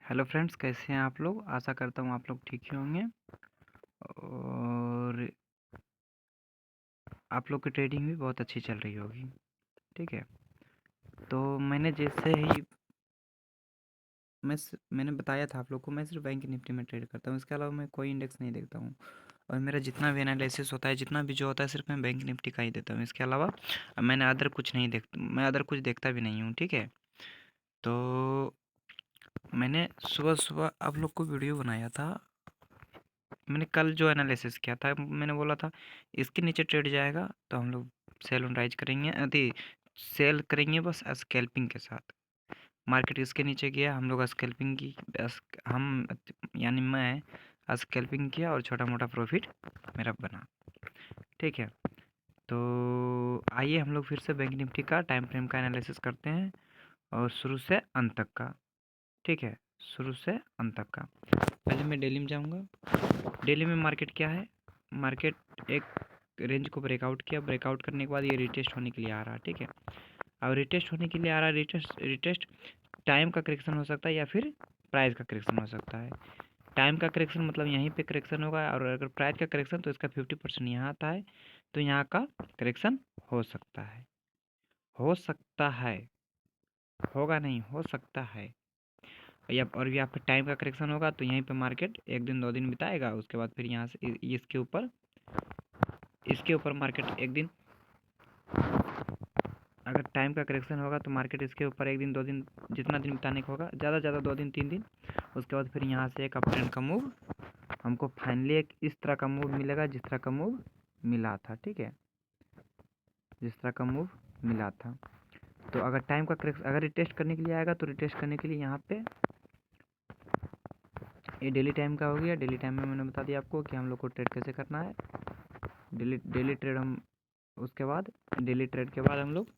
Hello friends, कैसे हैं आप लोग। आशा करता हूँ आप लोग ठीक ही होंगे और आप लोग की ट्रेडिंग भी बहुत अच्छी चल रही होगी। ठीक है, तो मैंने जैसे ही मैंने बताया था आप लोग को, मैं सिर्फ बैंक निफ्टी में ट्रेड करता हूँ। इसके अलावा मैं कोई इंडेक्स नहीं देखता हूँ और मेरा जितना भी एनालिसिस होता है, जितना भी जो होता है, सिर्फ मैं बैंक निफ्टी का ही देता हूँ। इसके अलावा मैं अदर कुछ देखता भी नहीं हूँ। ठीक है, तो मैंने सुबह सुबह आप लोग को वीडियो बनाया था। मैंने कल जो एनालिसिस किया था, मैंने बोला था इसके नीचे ट्रेड जाएगा तो हम लोग सेल ऑन राइज करेंगे, अति सेल करेंगे बस स्कैल्पिंग के साथ। मार्केट इसके नीचे गया, हम लोग स्कैल्पिंग की हम यानी मैं स्कैल्पिंग किया और छोटा मोटा प्रॉफिट मेरा बना। ठीक है, तो आइए हम लोग फिर से बैंक निफ्टी का टाइम फ्रेम का एनालिसिस करते हैं और शुरू से अंत तक का। ठीक है, शुरू से अंत तक का। पहले मैं डेली में जाऊंगा। डेली में मार्केट क्या है, मार्केट एक रेंज को ब्रेकआउट किया, ब्रेकआउट करने के बाद ये रिटेस्ट होने के लिए आ रहा है। ठीक है, अब रिटेस्ट होने के लिए आ रहा है, रिटेस्ट टाइम का करेक्शन हो सकता है या फिर प्राइस का करेक्शन हो सकता है। टाइम का करेक्शन मतलब यहीं पे करेक्शन होगा, और अगर प्राइस का करेक्शन तो इसका 50% यहाँ आता है, तो यहाँ का करेक्शन हो सकता है, हो सकता है, होगा नहीं, हो सकता है। या और यहाँ पे टाइम का करेक्शन होगा तो यहीं पे मार्केट एक दिन दो दिन बिताएगा, उसके बाद फिर यहाँ से इसके ऊपर मार्केट एक दिन, अगर टाइम का करेक्शन होगा तो मार्केट इसके ऊपर एक दिन दो दिन, जितना दिन बिताने का होगा, ज़्यादा ज़्यादा 2 दिन 3 दिन। उसके बाद फिर यहाँ से एक अप ट्रेंड का मूव हमको फाइनली एक इस तरह का मूव मिलेगा, जिस तरह का मूव मिला था। ठीक है, जिस तरह का मूव मिला था। तो अगर टाइम का करेक्शन, अगर रिटेस्ट करने के लिए आएगा तो रिटेस्ट करने के लिए यहाँ पे ये डेली टाइम का हो गया। डेली टाइम में मैंने बता दिया आपको कि हम लोग को ट्रेड कैसे करना है। डेली ट्रेड हम, उसके बाद डेली ट्रेड के बाद हम लोग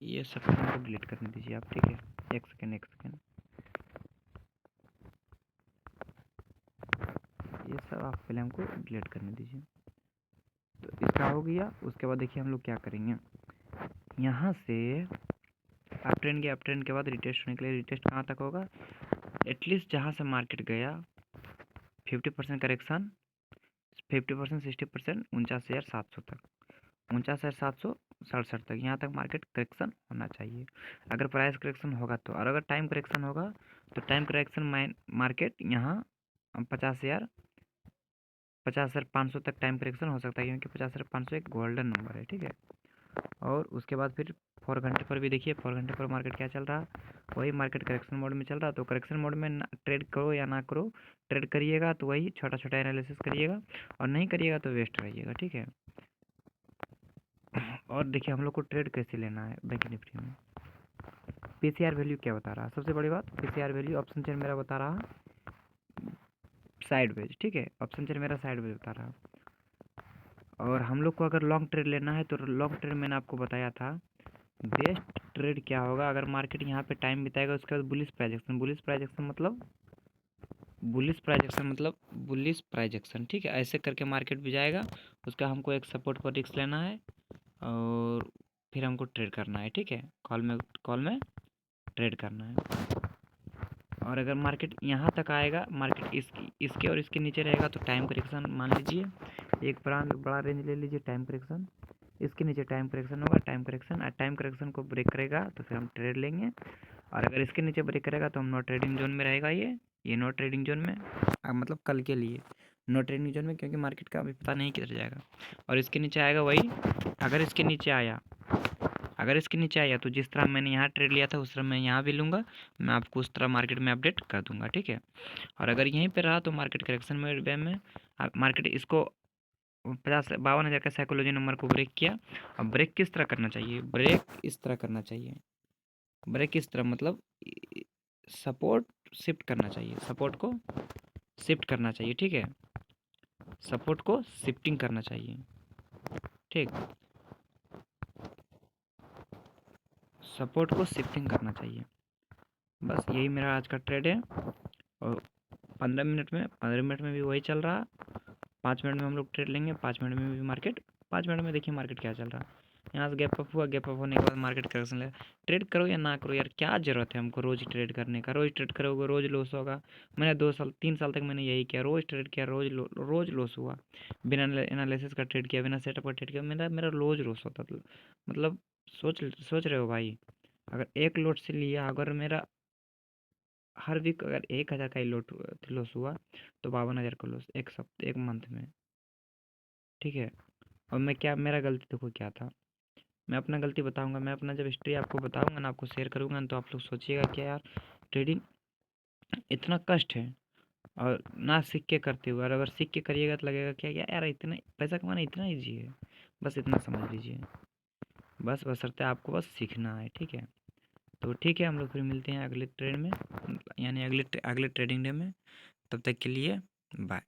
ये सब को डिलीट करने दीजिए आप। ठीक है, एक सेकेंड ये सब आप पहले हमको डिलीट करने दीजिए। तो इसका हो गया। उसके बाद देखिए हम लोग क्या करेंगे, यहाँ से अप ट्रेंड के बाद रिटेस्ट होने के लिए, रिटेस्ट कहाँ तक होगा, एटलीस्ट जहाँ से मार्केट गया 50% करेक्शन, 50% 60%, 49,700 तक, 49,767 तक, यहाँ तक मार्केट करेक्शन होना चाहिए अगर प्राइस करेक्शन होगा तो। और अगर टाइम करेक्शन होगा तो टाइम करेक्शन मार्केट यहाँ 50,500 तक टाइम करेक्शन हो सकता है, क्योंकि 50,500 एक गोल्डन नंबर है। ठीक है, और उसके बाद फिर 4 घंटे पर भी देखिए, 4 घंटे पर मार्केट क्या चल रहा, वही मार्केट करेक्शन मोड में चल रहा। तो करेक्शन मोड में ट्रेड करो या ना करो, ट्रेड करिएगा तो वही छोटा छोटा एनालिसिस करिएगा, और नहीं करिएगा तो वेस्ट रहिएगा। ठीक है, और देखिए हम लोग को ट्रेड कैसे लेना है बैंक निफ्टी में। पीसीआर वैल्यू क्या बता रहा है, सबसे बड़ी बात, पीसीआर वैल्यू ऑप्शन चेन मेरा बता रहा साइड वेज। ठीक है, ऑप्शन चेन मेरा साइड वेज बता रहा। और हम लोग को अगर लॉन्ग ट्रेड लेना है तो लॉन्ग ट्रेड मैंने आपको बताया था, बेस्ट ट्रेड क्या होगा, अगर मार्केट यहाँ पे टाइम बिताएगा, उसके बाद बुलिश प्राइजेक्शन, बुलिश प्राइजेक्शन। ठीक है, ऐसे करके मार्केट भी जाएगा, उसका हमको एक सपोर्ट पर रिस्क लेना है और फिर हमको ट्रेड करना है। ठीक है, कॉल में ट्रेड करना है। और अगर मार्केट यहाँ तक आएगा, मार्केट इसके और इसके नीचे रहेगा तो टाइम करेक्शन मान लीजिए, एक बड़ा रेंज ले लीजिए टाइम करेक्शन, इसके नीचे टाइम करेक्शन होगा, टाइम करेक्शन को ब्रेक करेगा तो फिर हम ट्रेड लेंगे। और अगर इसके नीचे ब्रेक करेगा तो हम नो ट्रेडिंग जोन में रहेगा, ये नो ट्रेडिंग जोन में, मतलब कल के लिए नो ट्रेडिंग जोन में, क्योंकि मार्केट का अभी पता नहीं किधर जाएगा। और इसके नीचे आएगा वही, अगर इसके नीचे आया तो जिस तरह मैंने यहाँ ट्रेड लिया था उस तरह मैं यहाँ भी लूँगा, मैं आपको उस तरह मार्केट में अपडेट कर दूँगा। ठीक है, और अगर यहीं पे रहा तो मार्केट करेक्शन में मार्केट इसको 52,000 का साइकोलॉजी नंबर को ब्रेक किया। अब ब्रेक किस तरह करना चाहिए, ब्रेक इस तरह करना चाहिए, ब्रेक इस तरह मतलब सपोर्ट शिफ्ट करना चाहिए, सपोर्ट को शिफ्ट करना चाहिए। ठीक है, सपोर्ट को शिफ्टिंग करना चाहिए। ठीक, सपोर्ट को शिफ्टिंग करना चाहिए। बस यही मेरा आज का ट्रेड है। और 15 मिनट में भी वही चल रहा। 5 मिनट में हम लोग ट्रेड लेंगे, 5 मिनट में भी मार्केट, 5 मिनट में देखिए मार्केट क्या चल रहा। यहाँ से गैप अप होने के बाद मार्केट करेक्शन ले। ट्रेड करो या ना करो यार, क्या ज़रूरत है हमको रोज़ ट्रेड करने का? रोज़ ट्रेड करोगे रोज़ लॉस होगा। मैंने 2 साल 3 साल तक मैंने यही किया, रोज़ ट्रेड किया, रोज़ लॉस हुआ। बिना एनालिसिस का ट्रेड किया, बिना सेटअप का ट्रेड किया, मेरा मेरा रोज़ लॉस होता था। मतलब सोच रहे हो भाई, अगर एक लोट से लिया, अगर मेरा हर वीक अगर 1,000 का ही लोट लॉस हुआ तो 52,000 का लॉस एक सप्ताह, एक मंथ में। ठीक है। और मैं क्या, मेरा गलती देखो क्या था, मैं अपना गलती बताऊंगा। मैं अपना जब हिस्ट्री आपको बताऊंगा ना, आपको शेयर करूंगा ना, तो आप लोग सोचिएगा कि यार ट्रेडिंग इतना कष्ट है और ना सीख के करते हुए, और अगर सीख के करिएगा तो लगेगा क्या यार इतना पैसा कमाना इतना ईजी है। बस इतना समझ लीजिए। बस बशर्ते आपको बस सीखना है। ठीक है। तो ठीक है, हम लोग फिर मिलते हैं अगले ट्रेड में, यानी अगले ट्रेडिंग डे में। तब तक के लिए बाय।